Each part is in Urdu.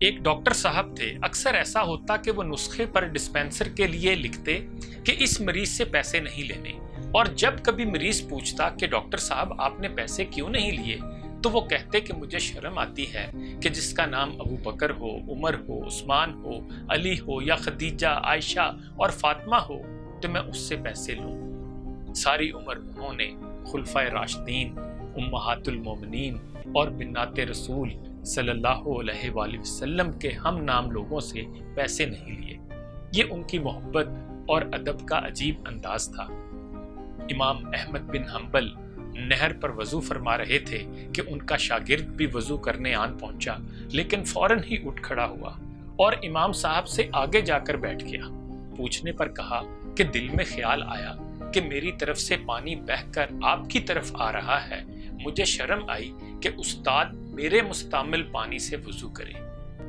ایک ڈاکٹر صاحب تھے، اکثر ایسا ہوتا کہ وہ نسخے پر ڈسپینسر کے لیے لکھتے کہ اس مریض سے پیسے نہیں لینے، اور جب کبھی مریض پوچھتا کہ ڈاکٹر صاحب آپ نے پیسے کیوں نہیں لیے، تو وہ کہتے کہ مجھے شرم آتی ہے کہ جس کا نام ابو بکر ہو، عمر ہو، عثمان ہو، علی ہو یا خدیجہ، عائشہ اور فاطمہ ہو تو میں اس سے پیسے لوں۔ ساری عمر انہوں نے خلفائے راشدین، امہات المومنین اور بنات رسول صلی اللہ علیہ وآلہ وسلم کے ہم نام لوگوں سے پیسے نہیں لیے۔ یہ ان کی محبت اور ادب کا عجیب انداز تھا۔ امام احمد بن حنبل نہر پر وضو فرما رہے تھے کہ ان کا شاگرد بھی وضو کرنے آن پہنچا، لیکن فوراً ہی اٹھ کھڑا ہوا اور امام صاحب سے آگے جا کر بیٹھ گیا۔ پوچھنے پر کہا کہ دل میں خیال آیا کہ میری طرف سے پانی بہہ کر آپ کی طرف آ رہا ہے، مجھے شرم آئی کہ استاد میرے مستعمل پانی سے وضو کرے۔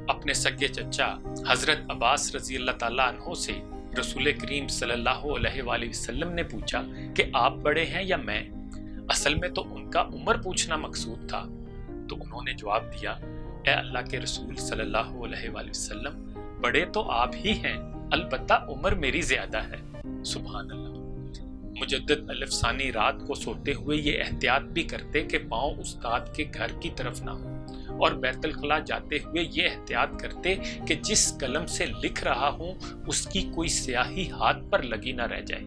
اپنے سگے چچا حضرت عباس رضی اللہ تعالیٰ عنہ سے رسول کریم صلی اللہ علیہ وآلہ وسلم نے پوچھا کہ آپ بڑے ہیں یا میں؟ اصل میں تو ان کا عمر پوچھنا مقصود تھا، تو انہوں نے جواب دیا، اے اللہ کے رسول صلی اللہ علیہ وآلہ وسلم، بڑے تو آپ ہی ہیں، البتہ عمر میری زیادہ ہے۔ سبحان اللہ۔ مجدد الف ثانی رات کو سوتے ہوئے یہ احتیاط بھی کرتے کہ پاؤں استاد کے گھر کی طرف نہ ہوں، اور بیت الخلاء جاتے ہوئے یہ احتیاط کرتے کہ جس قلم سے لکھ رہا ہوں اس کی کوئی سیاہی ہاتھ پر لگی نہ رہ جائے۔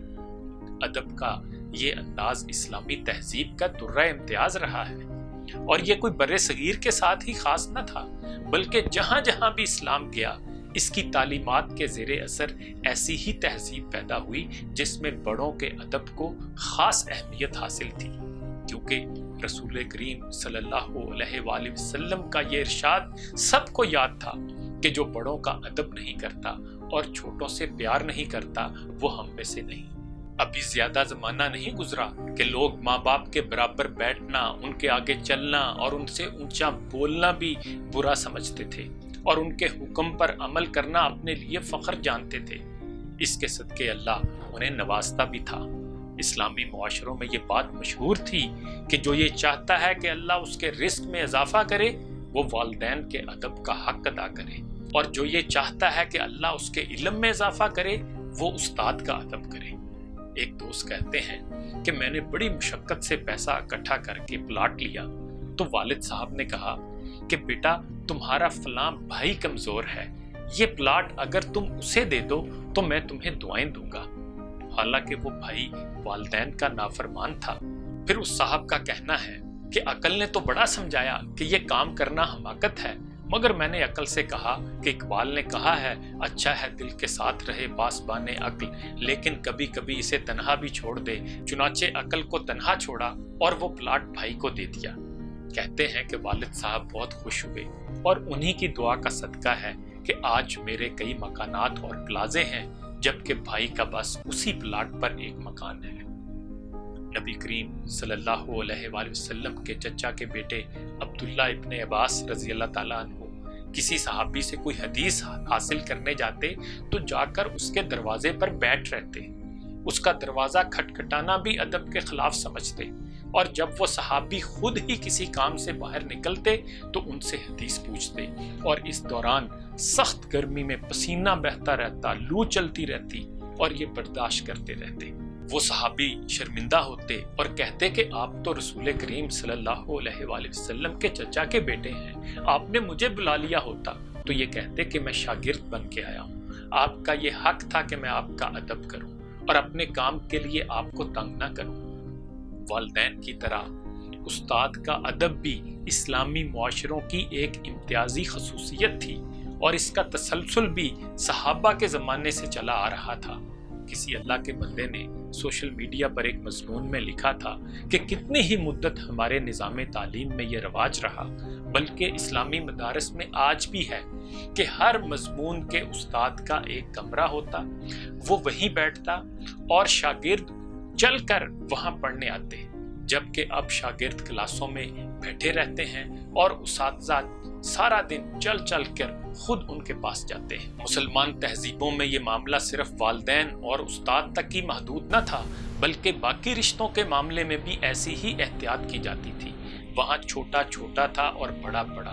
ادب کا یہ انداز اسلامی تہذیب کا درہ امتیاز رہا ہے، اور یہ کوئی بر صغیر کے ساتھ ہی خاص نہ تھا، بلکہ جہاں جہاں بھی اسلام گیا اس کی تعلیمات کے زیر اثر ایسی ہی تہذیب پیدا ہوئی جس میں بڑوں کے ادب کو خاص اہمیت حاصل تھی، کیونکہ رسول کریم صلی اللہ علیہ وآلہ وسلم کا یہ ارشاد سب کو یاد تھا کہ جو بڑوں کا ادب نہیں کرتا اور چھوٹوں سے پیار نہیں کرتا وہ ہم میں سے نہیں۔ ابھی زیادہ زمانہ نہیں گزرا کہ لوگ ماں باپ کے برابر بیٹھنا، ان کے آگے چلنا اور ان سے اونچا بولنا بھی برا سمجھتے تھے، اور ان کے حکم پر عمل کرنا اپنے لیے فخر جانتے تھے۔ اس کے صدقے اللہ انہیں نوازتا بھی تھا۔ اسلامی معاشروں میں یہ بات مشہور تھی کہ جو یہ چاہتا ہے کہ اللہ اس کے رزق میں اضافہ کرے وہ والدین کے ادب کا حق ادا کرے، اور جو یہ چاہتا ہے کہ اللہ اس کے علم میں اضافہ کرے وہ استاد کا ادب کرے۔ ایک دوست کہتے ہیں کہ میں نے بڑی مشقت سے پیسہ اکٹھا کر کے پلاٹ لیا، تو والد صاحب نے کہا کہ بیٹا تمہارا فلاں بھائی کمزور ہے، یہ پلاٹ اگر تم اسے دے دو تو میں تمہیں دعائیں دوں گا۔ حالانکہ وہ بھائی والدین کا نافرمان تھا۔ پھر اس صاحب کا کہنا ہے کہ عقل نے تو بڑا سمجھایا کہ یہ کام کرنا حماقت ہے، مگر میں نے عقل سے کہا کہ اقبال نے کہا ہے اچھا ہے دل کے ساتھ رہے پاسبان عقل، لیکن کبھی کبھی اسے تنہا بھی چھوڑ دے، چنانچہ عقل کو تنہا چھوڑا اور وہ پلاٹ بھائی کو دے دیا۔ کہتے ہیں کہ والد صاحب بہت خوش ہوئے، اور انہی کی دعا کا صدقہ ہے کہ آج میرے کئی مکانات اور پلازے ہیں، جبکہ بھائی کا بس اسی پلاٹ پر ایک مکان ہے۔ نبی کریم صلی اللہ علیہ وآلہ وسلم کے چچا کے بیٹے عبداللہ ابن عباس رضی اللہ تعالیٰ عنہ کسی صحابی سے کوئی حدیث حاصل کرنے جاتے تو جا کر اس کے دروازے پر بیٹھ رہتے۔ اس کا دروازہ کھٹکھٹانا بھی ادب کے خلاف سمجھتے، اور جب وہ صحابی خود ہی کسی کام سے باہر نکلتے تو ان سے حدیث پوچھتے، اور اس دوران سخت گرمی میں پسینہ بہتا رہتا، لو چلتی رہتی، اور یہ برداشت کرتے رہتے۔ وہ صحابی شرمندہ ہوتے اور کہتے کہ آپ تو رسول کریم صلی اللہ علیہ وآلہ وسلم کے چچا کے بیٹے ہیں، آپ نے مجھے بلا لیا ہوتا۔ تو یہ کہتے کہ میں شاگرد بن کے آیا ہوں، آپ کا یہ حق تھا کہ میں آپ کا ادب کروں اور اپنے کام کے لیے آپ کو تنگ نہ کروں۔ والدین کی طرح استاد کا ادب بھی اسلامی معاشروں کی ایک امتیازی خصوصیت تھی، اور اس کا تسلسل بھی صحابہ کے زمانے سے چلا آ رہا تھا۔ کسی اللہ کے بندے نے سوشل میڈیا پر ایک مضمون میں لکھا تھا کہ کتنی ہی مدت ہمارے نظام تعلیم میں یہ رواج رہا، بلکہ اسلامی مدارس میں آج بھی ہے کہ ہر مضمون کے استاد کا ایک کمرہ ہوتا، وہ وہیں بیٹھتا اور شاگرد چل کر وہاں پڑھنے آتے، جبکہ اب شاگرد کلاسوں میں بیٹھے رہتے ہیں اور اساتذہ سارا دن چل چل کر خود ان کے پاس جاتے ہیں۔ مسلمان تہذیبوں میں یہ معاملہ صرف والدین اور استاد تک ہی محدود نہ تھا، بلکہ باقی رشتوں کے معاملے میں بھی ایسی ہی احتیاط کی جاتی تھی۔ وہاں چھوٹا چھوٹا تھا اور بڑا بڑا،